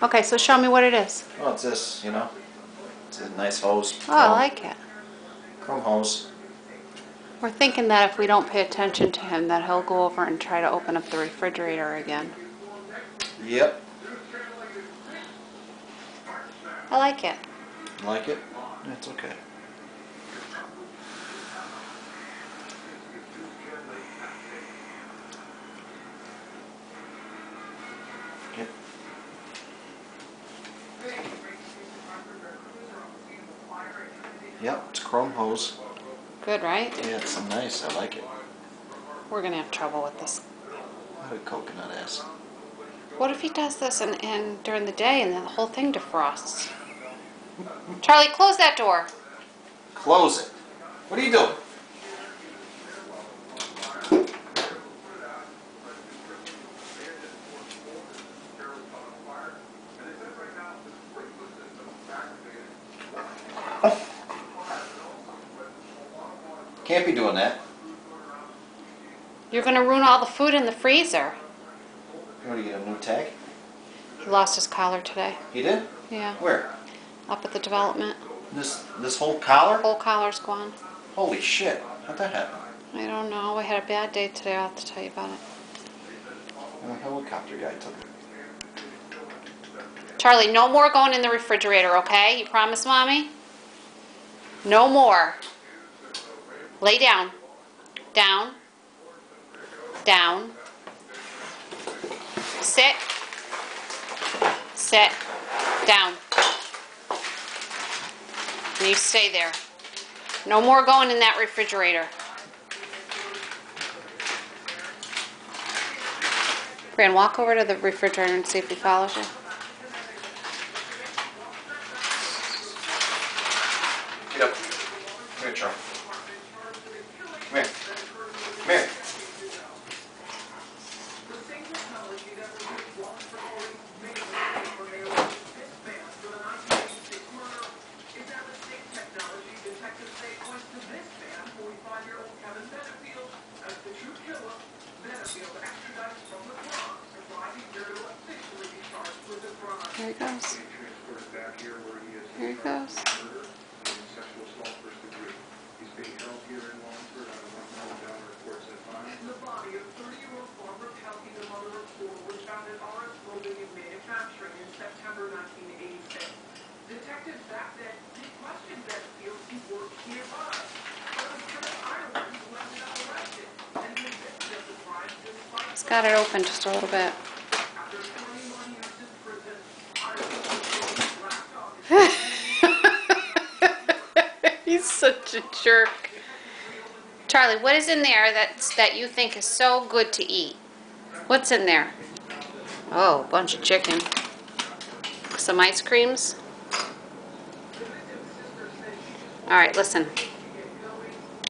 Okay, so show me what it is. Well, it's this, you know. It's a nice hose. Oh, I like it. Chrome hose. We're thinking that if we don't pay attention to him, that he'll go over and try to open up the refrigerator again. Yep. I like it. Like it? It's okay. Yep. Yep, it's chrome hose. Good, right? Yeah, it's nice. I like it. We're going to have trouble with this. What a coconut ass. What if he does this and during the day and then the whole thing defrosts? Charlie, close that door. Close it. What are you doing? Can't be doing that. You're going to ruin all the food in the freezer. You want to get a new tag? He lost his collar today. He did? Yeah. Where? Up at the development. This whole collar? Whole collar's gone. Holy shit. How'd that happen? I don't know. I had a bad day today. I'll have to tell you about it. The helicopter guy took it. Charlie, no more going in the refrigerator, okay? You promise, Mommy? No more. Lay down. Down. Down. Sit. Sit. Down. And you stay there. No more going in that refrigerator. Fran, walk over to the refrigerator and see if he follows you. Get up. Come here, Charlie. Come here. Come here. Here he goes. Here he goes. It's got it open just a little bit. He's such a jerk. Charlie, what is in there that you think is so good to eat? What's in there? Oh, a bunch of chicken. Some ice creams. All right, listen.